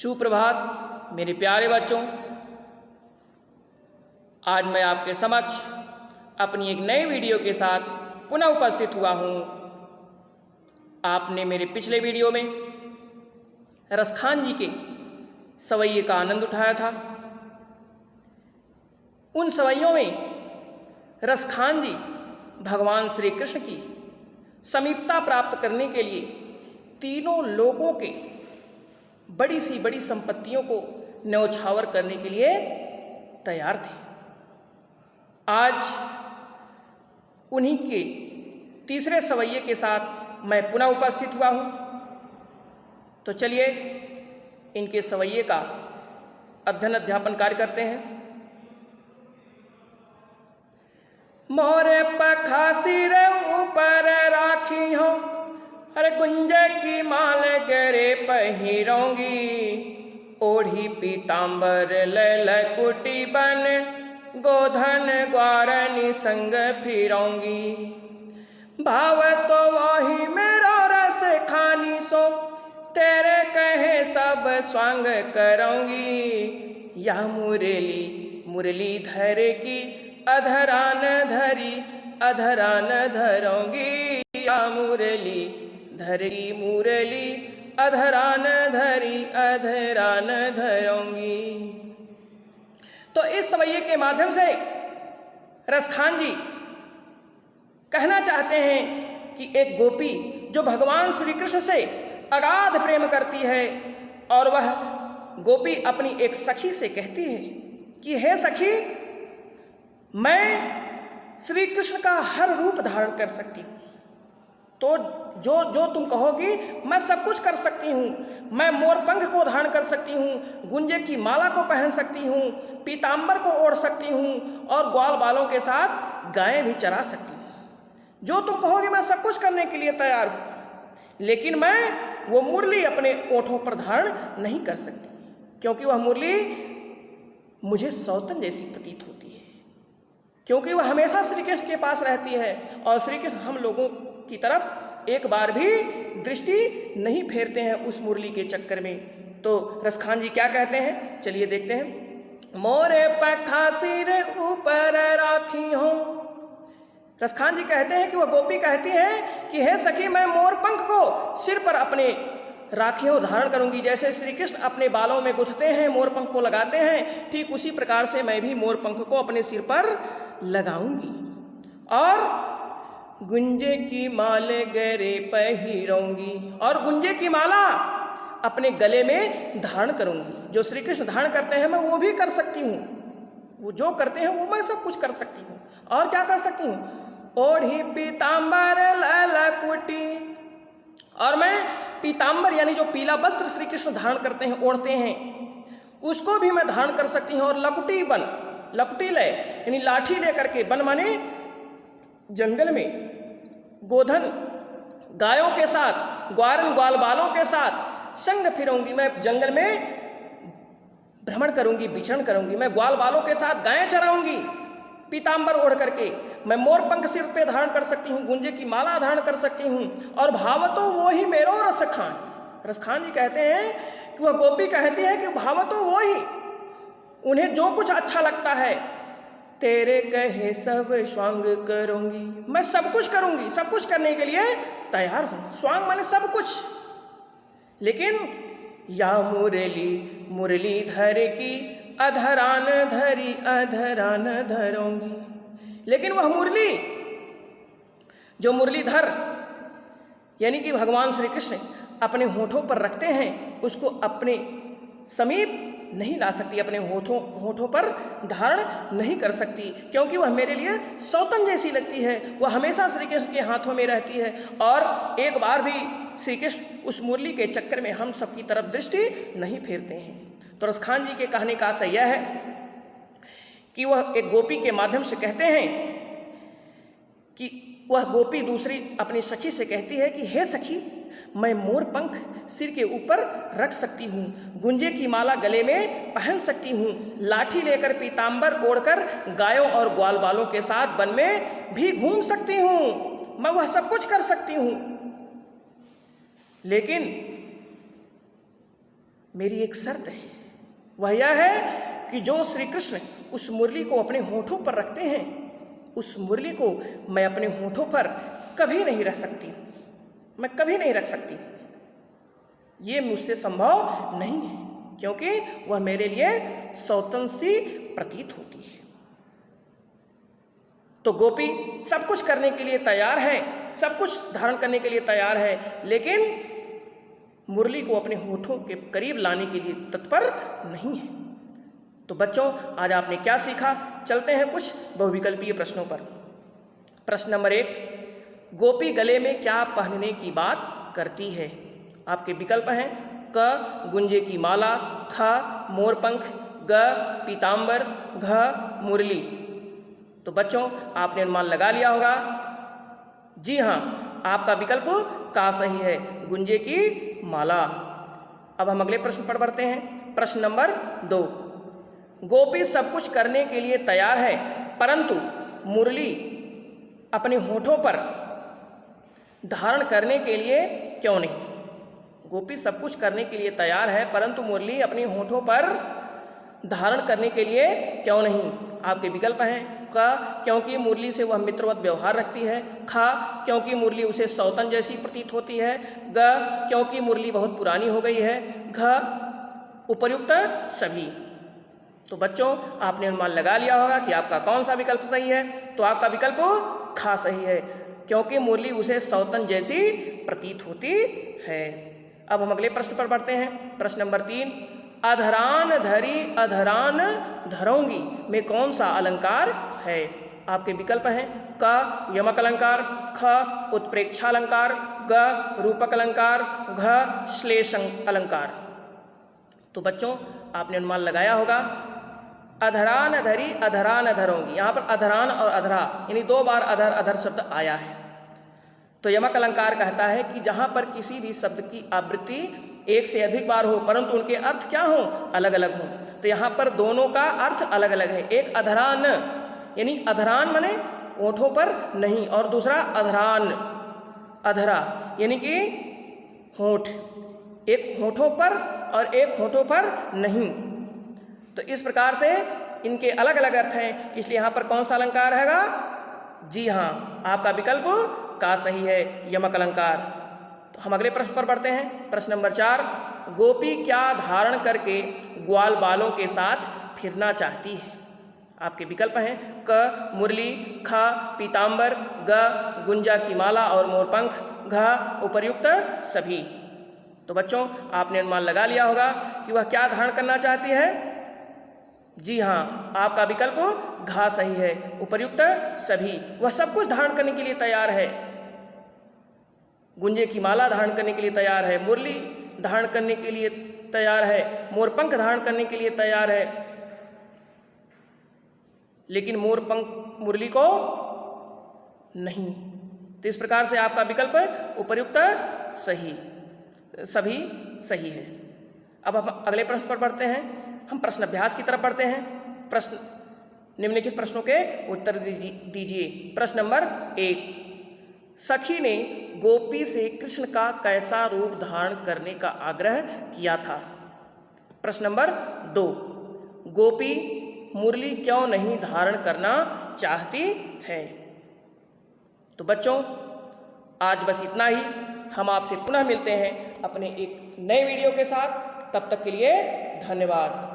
सुप्रभात मेरे प्यारे बच्चों। आज मैं आपके समक्ष अपनी एक नई वीडियो के साथ पुनः उपस्थित हुआ हूँ। आपने मेरे पिछले वीडियो में रसखान जी के सवैये का आनंद उठाया था। उन सवैयों में रसखान जी भगवान श्री कृष्ण की समीपता प्राप्त करने के लिए तीनों लोगों के बड़ी सी बड़ी संपत्तियों को न्यौछावर करने के लिए तैयार थे। आज उन्हीं के तीसरे सवैये के साथ मैं पुनः उपस्थित हुआ हूँ। तो चलिए इनके सवैये का अध्ययन अध्यापन कार्य करते हैं। मोरे पखा सिर ऊपर राखी हो, अरे गुंजे की माल गरे पहिरोंगी, ओढ़ी पीताम्बर ललकुटी बन, गोधन ग्वारनी संग फिरोंगी। भाव तो वही मेरा रस खानी सो, तेरे कहे सब स्वांग करोंगी। यह मुरली मुरली धर की अधरान धरी अधरान धरोंगी। या मुरली धरी मुरली अधरान धरी अधरान धरोंगी। तो इस सवैये के माध्यम से रसखान जी कहना चाहते हैं कि एक गोपी जो भगवान श्री कृष्ण से अगाध प्रेम करती है और वह गोपी अपनी एक सखी से कहती है कि हे सखी, मैं श्री कृष्ण का हर रूप धारण कर सकती हूँ, तो जो जो तुम कहोगी मैं सब कुछ कर सकती हूँ। मैं मोरपंख को धारण कर सकती हूँ, गुंजे की माला को पहन सकती हूँ, पीताम्बर को ओढ़ सकती हूँ और ग्वाल बालों के साथ गायें भी चरा सकती हूँ। जो तुम कहोगे मैं सब कुछ करने के लिए तैयार हूँ, लेकिन मैं वो मुरली अपने ओठों पर धारण नहीं कर सकती, क्योंकि वह मुरली मुझे सौतन जैसी प्रतीत होती है, क्योंकि वह हमेशा श्री कृष्ण के पास रहती है और श्री कृष्ण हम लोगों की तरफ एक बार भी दृष्टि नहीं फेरते हैं उस मुरली के चक्कर में। तो रसखान जी क्या कहते हैं, चलिए देखते हैं। मोरे पखा सिर ऊपर राखी हो। रसखान जी कहते हैं कि वह गोपी कहती है कि हे सखी, मैं मोरपंख को सिर पर अपने राखियों धारण करूंगी। जैसे श्री कृष्ण अपने बालों में गुथते हैं, मोरपंख को लगाते हैं, ठीक उसी प्रकार से मैं भी मोरपंख को अपने सिर पर लगाऊंगी और गुंजे की माल गरे पहिरोंगी, और गुंजे की माला अपने गले में धारण करूंगी। जो श्री कृष्ण धारण करते हैं मैं वो भी कर सकती हूँ, वो जो करते हैं वो मैं सब कुछ कर सकती हूँ। और क्या कर सकती हूँ? ओढ़ी पीताम्बर ललकुटी, और मैं पीताम्बर यानी जो पीला वस्त्र श्री कृष्ण धारण करते हैं, ओढ़ते हैं, उसको भी मैं धारण कर सकती हूँ। और लकुटी बन, लकुटी ले यानी लाठी लेकर के, बन माने जंगल में गोधन गायों के साथ, ग्वारन ग्वाल बालों के साथ संग फिरूंगी। मैं जंगल में भ्रमण करूंगी, विचरण करूंगी, मैं ग्वाल बालों के साथ गायें चराऊंगी, पीताम्बर ओढ़ करके। मैं मोरपंख सिर पे धारण कर सकती हूँ, गुंजे की माला धारण कर सकती हूँ, और भाव तो वो ही मेरो रसखान। रसखान जी कहते हैं कि वह गोपी कहती है कि भाव तो वो ही, उन्हें जो कुछ अच्छा लगता है, तेरे कहे सब स्वांग करूंगी। मैं सब कुछ करूंगी, सब कुछ करने के लिए तैयार हूँ। स्वांग माने सब कुछ, लेकिन या मुरली मुरली धर की अधरान धरी अधरान धरोंगी। लेकिन वह मुरली जो मुरलीधर यानी कि भगवान श्री कृष्ण अपने होठों पर रखते हैं, उसको अपने समीप नहीं ला सकती, अपने होठों पर धारण नहीं कर सकती, क्योंकि वह मेरे लिए सौतन जैसी लगती है। वह हमेशा श्री कृष्ण के हाथों में रहती है और एक बार भी श्री कृष्ण उस मुरली के चक्कर में हम सबकी तरफ दृष्टि नहीं फेरते हैं। तो रसखान जी के कहने का आशय यह है कि वह एक गोपी के माध्यम से कहते हैं कि वह गोपी दूसरी अपनी सखी से कहती है कि हे सखी, मैं मोरपंख सिर के ऊपर रख सकती हूँ, गुंजे की माला गले में पहन सकती हूँ, लाठी लेकर पीताम्बर ओढ़कर गायों और ग्वाल बालों के साथ वन में भी घूम सकती हूँ, मैं वह सब कुछ कर सकती हूँ। लेकिन मेरी एक शर्त है, वह यह है कि जो श्री कृष्ण उस मुरली को अपने होठों पर रखते हैं, उस मुरली को मैं अपने होठों पर कभी नहीं रख सकती, मैं कभी नहीं रख सकती। ये मुझसे संभव नहीं है, क्योंकि वह मेरे लिए सौतन सी प्रतीत होती है। तो गोपी सब कुछ करने के लिए तैयार है, सब कुछ धारण करने के लिए तैयार है, लेकिन मुरली को अपने होठों के करीब लाने के लिए तत्पर नहीं है। तो बच्चों, आज आपने क्या सीखा? चलते हैं कुछ बहुविकल्पीय प्रश्नों पर। प्रश्न नंबर 1, गोपी गले में क्या पहनने की बात करती है? आपके विकल्प हैं क गुंजे की माला, ख मोरपंख, ग पीताम्बर, घ मुरली। तो बच्चों, आपने अनुमान लगा लिया होगा। जी हाँ, आपका विकल्प का सही है, गुंजे की माला। अब हम अगले प्रश्न पर बढ़ते हैं। प्रश्न नंबर 2, गोपी सब कुछ करने के लिए तैयार है, परंतु मुरली अपने होठों पर धारण करने के लिए क्यों नहीं? गोपी सब कुछ करने के लिए तैयार है, परंतु मुरली अपने होठों पर धारण करने के लिए क्यों नहीं? आपके विकल्प हैं क क्योंकि मुरली से वह मित्रवत व्यवहार रखती है, ख क्योंकि मुरली उसे सौतन जैसी प्रतीत होती है, ग क्योंकि मुरली बहुत पुरानी हो गई है, घ उपर्युक्त सभी। तो बच्चों, आपने अनुमान लगा लिया होगा कि आपका कौन सा विकल्प सही है। तो आपका विकल्प ख सही है, क्योंकि मुरली उसे सौतन जैसी प्रतीत होती है। अब हम अगले प्रश्न पर बढ़ते हैं। प्रश्न नंबर 3, अधरान धरी अधरान धरोंगी में कौन सा अलंकार है? आपके विकल्प हैं क यमक अलंकार, ख उत्प्रेक्षा अलंकार, ग रूपक अलंकार, घ श्लेष अलंकार। तो बच्चों, आपने अनुमान लगाया होगा। अधरान धरी अधरान धरोंगी, यहाँ पर अधरान और अधरा यानी 2 बार अधर अधर शब्द आया है। तो यमक अलंकार कहता है कि जहाँ पर किसी भी शब्द की आवृत्ति एक से अधिक बार हो, परंतु उनके अर्थ क्या हो? अलग अलग हो। तो यहाँ पर दोनों का अर्थ अलग अलग है। एक अधरान यानी अधरान माने ओठों पर नहीं, और दूसरा अधरान अधरा यानी कि होठ, एक होठों पर और एक होठों पर नहीं। तो इस प्रकार से इनके अलग अलग अर्थ हैं, इसलिए यहाँ पर कौन सा अलंकार हैगा? जी हाँ, आपका विकल्प का सही है, यमक अलंकार। तो हम अगले प्रश्न पर बढ़ते हैं। प्रश्न नंबर 4, गोपी क्या धारण करके ग्वाल बालों के साथ फिरना चाहती है? आपके विकल्प हैं क मुरली, ख पीताम्बर, ग गुंजा की माला और मोरपंख, घ उपर्युक्त सभी। तो बच्चों, आपने अनुमान लगा लिया होगा कि वह क्या धारण करना चाहती है। जी हाँ, आपका विकल्प घ सही है, उपर्युक्त सभी। वह सब कुछ धारण करने के लिए तैयार है। गुंजे की माला धारण करने के लिए तैयार है, मुरली धारण करने के लिए तैयार है, मोरपंख धारण करने के लिए तैयार है, लेकिन मोरपंख मुरली को नहीं। तो इस प्रकार से आपका विकल्प उपर्युक्त सही, सभी सही है। अब हम अगले प्रश्न पर बढ़ते हैं। हम प्रश्न अभ्यास की तरफ बढ़ते हैं। प्रश्न निम्नलिखित प्रश्नों के उत्तर दीजिए। प्रश्न नंबर 1, सखी ने गोपी से कृष्ण का कैसा रूप धारण करने का आग्रह किया था? प्रश्न नंबर 2, गोपी मुरली क्यों नहीं धारण करना चाहती है? तो बच्चों, आज बस इतना ही। हम आपसे पुनः मिलते हैं अपने एक नए वीडियो के साथ। तब तक के लिए धन्यवाद।